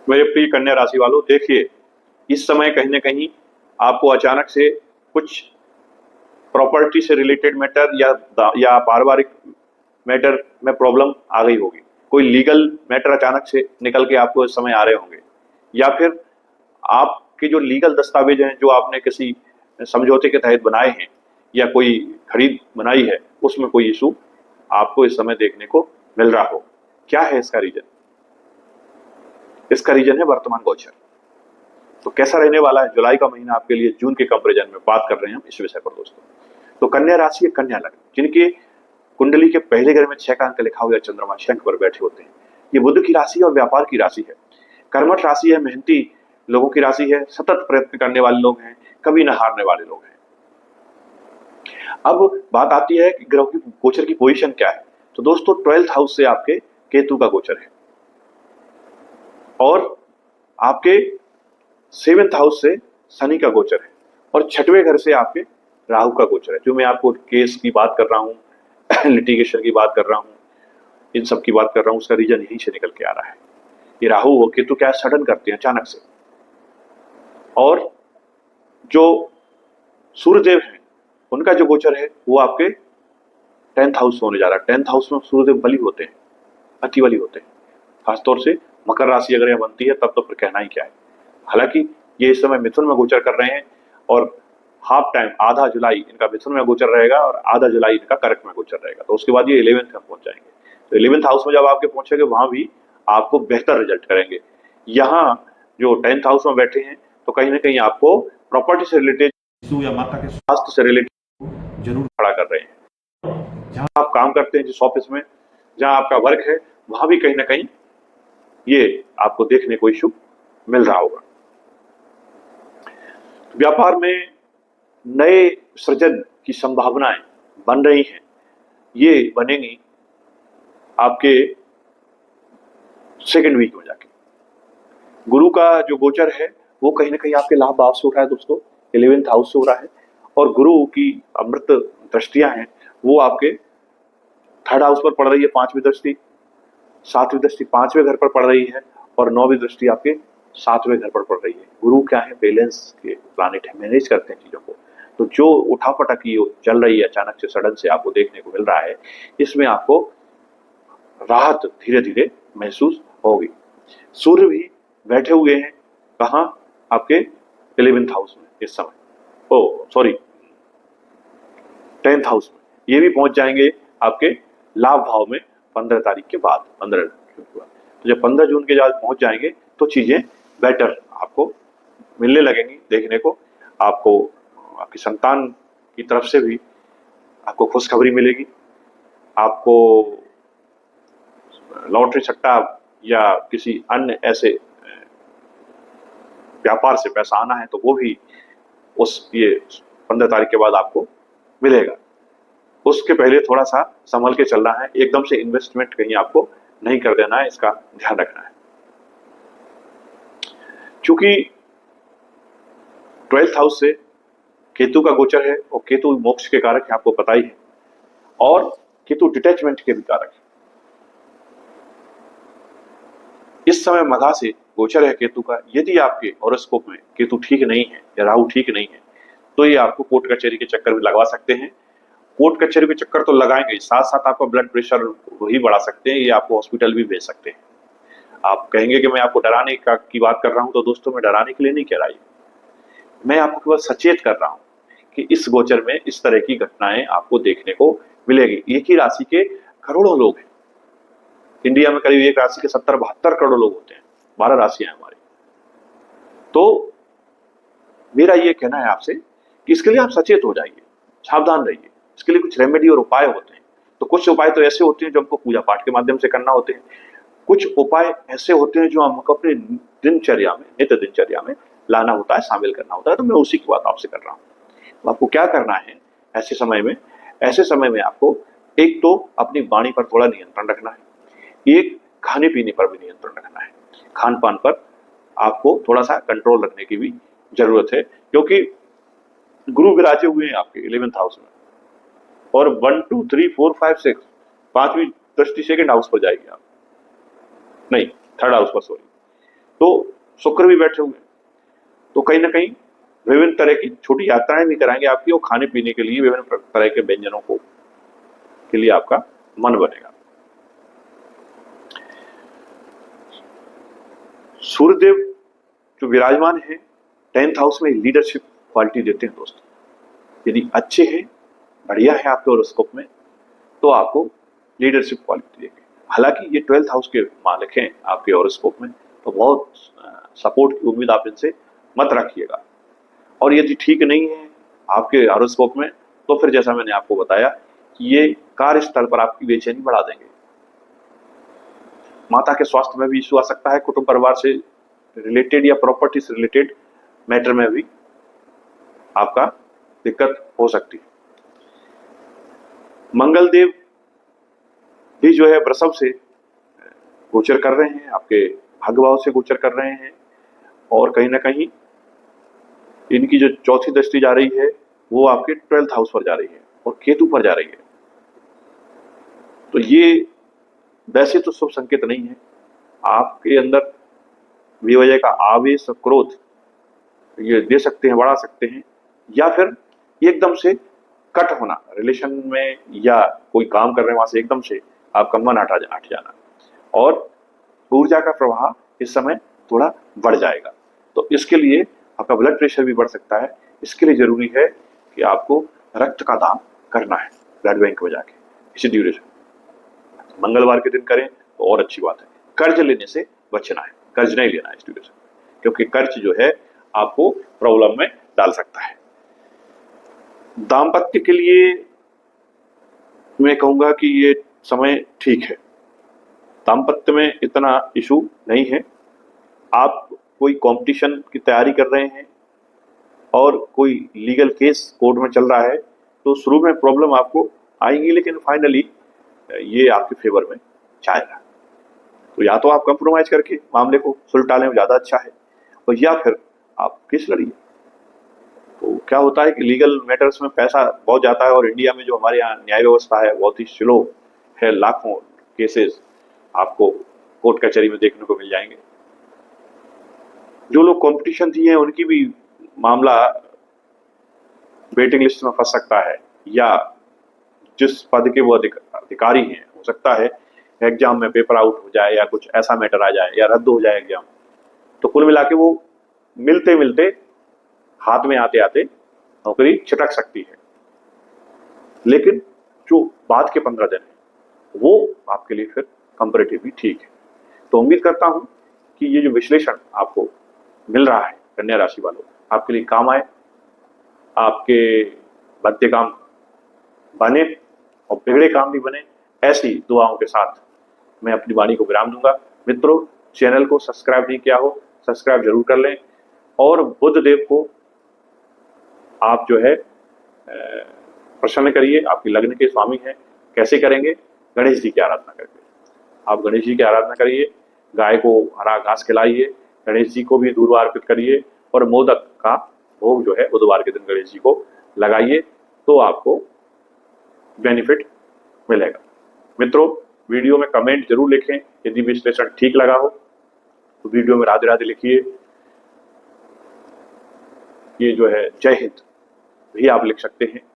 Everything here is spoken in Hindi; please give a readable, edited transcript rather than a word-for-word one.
मेरे प्रिय कन्या राशि वालों, देखिए इस समय कहीं ना कहीं आपको अचानक से कुछ प्रॉपर्टी से रिलेटेड मैटर या पारिवारिक मैटर में प्रॉब्लम आ गई होगी। कोई लीगल मैटर अचानक से निकल के आपको इस समय आ रहे होंगे, या फिर आपके जो लीगल दस्तावेज हैं जो आपने किसी समझौते के तहत बनाए हैं या कोई खरीद बनाई है, उसमें कोई इशू आपको इस समय देखने को मिल रहा हो। क्या है इसका रीजन? इसका रीजन है वर्तमान गोचर। तो कैसा रहने वाला है जुलाई का महीना आपके लिए, जून के कंपेरिजन में बात कर रहे हैं हम इस विषय पर दोस्तों। तो कन्या राशि है, कन्या लग्न, जिनके कुंडली के पहले घर में 6 का अंक लिखा हुआ चंद्रमा शंख पर बैठे होते हैं। ये बुध की राशि और व्यापार की राशि है, कर्मठ राशि है, मेहनती लोगों की राशि है, सतत प्रयत्न करने वाले लोग हैं, कभी न हारने वाले लोग हैं। अब बात आती है कि ग्रह की गोचर की पोजीशन क्या है। तो दोस्तों 12th हाउस से आपके केतु का गोचर है, और आपके 7th हाउस से शनि का गोचर है, और 6वें घर से आपके राहु का गोचर है। जो मैं आपको केस की बात कर रहा हूँ लिटिगेशन की बात कर रहा हूँ, इन सब की बात कर रहा हूँ, उसका रीजन यहीं से निकल के आ रहा है। ये राहु हो केतु क्या सडन करते हैं अचानक से। और जो सूर्यदेव हैं उनका जो गोचर है वो आपके 10th हाउस होने जा रहा है। 10th हाउस में सूर्यदेव बली होते हैं, अति बली होते हैं, खासतौर से मकर राशि अगर यह बनती है तब तो फिर कहना ही क्या है। हालांकि ये इस समय मिथुन में गोचर कर रहे हैं, और हाफ टाइम आधा जुलाई इनका मिथुन में गोचर रहेगा और आधा जुलाई इनका कर्क में गोचर रहेगा। तो उसके बाद ये 11th में पहुंच जाएंगे। तो 11th हाउस में जब आपके पहुंचेंगे वहां भी आपको बेहतर रिजल्ट करेंगे। यहाँ जो 10th हाउस में बैठे हैं तो कहीं ना कहीं आपको प्रॉपर्टी से रिलेटेड इशू या माता के स्वास्थ्य से रिलेटेड जरूर खड़ा कर रहे हैं। जहां आप काम करते हैं, जिस ऑफिस में जहां आपका वर्क है, वहां भी कहीं ना कहीं ये आपको देखने को इशू मिल रहा होगा। व्यापार में नए सृजन की संभावनाएं बन रही हैं, ये बनेंगी आपके सेकेंड वीक में जाके। गुरु का जो गोचर है वो कहीं ना कहीं आपके लाभ भाव से हो रहा है दोस्तों, 11th हाउस से हो रहा है, और गुरु की अमृत दृष्टियां हैं वो आपके 3rd हाउस पर पड़ रही है, 5वीं दृष्टि, 7वीं दृष्टि 5वें घर पर पड़ रही है, और 9वीं दृष्टि आपके 7वें घर पर पड़ रही है। गुरु क्या है? बैलेंस के प्लानिट है, मैनेज करते हैं चीजों को। तो जो उठापटक चल रही है अचानक से सडन से आपको देखने को मिल रहा है, इसमें आपको राहत धीरे धीरे महसूस होगी। सूर्य भी बैठे हुए हैं कहाँ? आपके 11th हाउस में इस समय, ओ सॉरी 10th हाउस में। ये भी पहुंच जाएंगे आपके लाभ भाव में 15 तारीख के बाद, 15 जून के बाद। तो जब 15 जून के बाद पहुंच जाएंगे तो चीजें बेटर आपको मिलने लगेंगी देखने को। आपको आपकी संतान की तरफ से भी आपको खुशखबरी मिलेगी। आपको लॉटरी सट्टा या किसी अन्य ऐसे व्यापार से पैसा आना है तो वो भी उस ये 15 तारीख के बाद आपको मिलेगा। उसके पहले थोड़ा सा संभल के चलना है, एकदम से इन्वेस्टमेंट कहीं आपको नहीं कर देना है, इसका ध्यान रखना है। क्योंकि 12th हाउस से केतु का गोचर है, और केतु मोक्ष के कारक है, आपको पता ही है, और केतु डिटैचमेंट के भी कारक है। इस समय मघा से गोचर है केतु का। यदि आपके हॉरोस्कोप में केतु ठीक नहीं है या राहु ठीक नहीं है तो ये आपको कोर्ट कचहरी के चक्कर भी लगवा सकते हैं। कोर्ट कचहरी के चक्कर तो लगाएंगे, साथ साथ आपका ब्लड प्रेशर ही बढ़ा सकते हैं, ये आपको हॉस्पिटल भी भेज सकते हैं। आप कहेंगे कि मैं आपको डराने की बात कर रहा हूं, तो दोस्तों मैं डराने के लिए नहीं कह रहा, मैं आपको केवल सचेत कर रहा हूं कि इस गोचर में इस तरह की घटनाएं आपको देखने को मिलेगी। एक ही राशि के करोड़ों लोग हैं इंडिया में, करीब एक राशि के 70-72 करोड़ लोग होते हैं, 12 राशियां हमारी। तो मेरा ये कहना है आपसे कि इसके लिए आप सचेत हो जाइए, सावधान रहिए। इसके लिए कुछ रेमेडी और उपाय होते हैं। तो कुछ उपाय तो ऐसे होते हैं जो हमको पूजा पाठ के माध्यम से करना होते हैं, कुछ उपाय ऐसे होते हैं जो हमको अपने दिनचर्या में, नित्य दिनचर्या में लाना होता है, शामिल करना होता है। तो मैं उसी की बात आपसे कर रहा हूँ। तो आपको क्या करना है ऐसे समय में? ऐसे समय में आपको एक तो अपनी वाणी पर थोड़ा नियंत्रण रखना है, एक खाने पीने पर भी नियंत्रण रखना है, खान पान पर आपको थोड़ा सा कंट्रोल रखने की भी जरूरत है, क्योंकि गुरु विराजे हुए हैं आपके 11th हाउस में, और 1 2 3 4 5 6 5वीं दृष्टि 2nd हाउस पर जाएगी, आप नहीं 3rd हाउस पर, सॉरी तो शुक्र भी बैठे हुए हैं, तो कहीं ना कहीं विभिन्न तरह की छोटी यात्राएं भी कराएंगे आपकी, और खाने पीने के लिए विभिन्न तरह के व्यंजनों को के लिए आपका मन बनेगा। सूर्यदेव जो विराजमान है 10th हाउस में, लीडरशिप क्वालिटी देते हैं दोस्तों। यदि अच्छे हैं, बढ़िया है आपके हॉरोस्कोप में, तो आपको लीडरशिप क्वालिटी देंगे। हालांकि ये 12th हाउस के मालिक हैं आपके हॉरोस्कोप में, तो बहुत सपोर्ट की उम्मीद आप इनसे मत रखिएगा। और यदि ठीक नहीं है आपके हॉरोस्कोप में, तो फिर जैसा मैंने आपको बताया कि ये कार्यस्थल पर आपकी बेचैनी बढ़ा देंगे। माता के स्वास्थ्य में भी इशू आ सकता है, कुटुंब परिवार से रिलेटेड या प्रॉपर्टी से रिलेटेड मैटर में भी आपका दिक्कत हो सकती है। मंगल देव भी जो है वृषभ से गोचर कर रहे हैं, आपके भाग्य भाव से गोचर कर रहे हैं, और कहीं ना कहीं इनकी जो चौथी दृष्टि जा रही है वो आपके 12th हाउस पर जा रही है और केतु पर जा रही है। तो ये वैसे तो शुभ संकेत नहीं है। आपके अंदर बेवजह का आवेश और क्रोध ये दे सकते हैं, बढ़ा सकते हैं, या फिर एकदम से कट होना रिलेशन में, या कोई काम कर रहे हैं वहां से एकदम से आपका मन हट जाना, और ऊर्जा का प्रवाह इस समय थोड़ा बढ़ जाएगा। तो इसके लिए आपका ब्लड प्रेशर भी बढ़ सकता है। इसके लिए जरूरी है कि आपको रक्त का दान करना है ब्लड बैंक में जाके इसी ड्यूरेशन। मंगलवार के दिन करें तो और अच्छी बात है। कर्ज लेने से बचना है, कर्ज नहीं लेना है इस ड्यूरेशन, क्योंकि कर्ज जो है आपको प्रॉब्लम में डाल सकता है। दाम्पत्य के लिए मैं कहूंगा कि ये समय ठीक है, दाम्पत्य में इतना इशू नहीं है। आप कोई कंपटीशन की तैयारी कर रहे हैं और कोई लीगल केस कोर्ट में चल रहा है, तो शुरू में प्रॉब्लम आपको आएंगी, लेकिन फाइनली ये आपके फेवर में जाएगा। तो या तो आप कंप्रोमाइज करके मामले को सुलटा लें, ज्यादा अच्छा है, और या फिर आप केस लड़िए। तो क्या होता है कि लीगल मैटर्स में पैसा बहुत जाता है, और इंडिया में जो हमारे यहाँ न्याय व्यवस्था है बहुत ही स्लो है। लाखों केसेस आपको कोर्ट कचहरी में देखने को मिल जाएंगे। जो लोग कंपटीशन दिए हैं उनकी भी मामला वेटिंग लिस्ट में फंस सकता है, या जिस पद के वो अधिकारी हैं हो सकता है एग्जाम में पेपर आउट हो जाए, या कुछ ऐसा मैटर आ जाए, या रद्द हो जाए एग्जाम। तो कुल मिला के वो मिलते मिलते हाथ में आते आते नौकरी छिटक सकती है। लेकिन जो बाद के 15 दिन है वो आपके लिए फिर कंपैरेटिवली ठीक है। तो उम्मीद करता हूं कि ये जो विश्लेषण आपको मिल रहा है कन्या राशि वालों, आपके लिए काम आए, आपके बनते काम बने और बिगड़े काम भी बने। ऐसी दुआओं के साथ मैं अपनी वाणी को विराम दूंगा। मित्रों, चैनल को सब्सक्राइब नहीं किया हो, सब्सक्राइब जरूर कर लें, और बुध देव को आप जो है प्रसन्न करिए। आपकी लग्न के स्वामी हैं। कैसे करेंगे? गणेश जी की आराधना करके। आप गणेश जी की आराधना करिए, गाय को हरा घास खिलाइए, गणेश जी को भी दूर्वा अर्पित करिए, और मोदक का भोग जो है बुधवार के दिन गणेश जी को लगाइए, तो आपको बेनिफिट मिलेगा। मित्रों, वीडियो में कमेंट जरूर लिखें। यदि विश्लेषण ठीक लगा हो तो वीडियो में राधे राधे लिखिए। ये जो है जय हिंद भी आप लिख सकते हैं।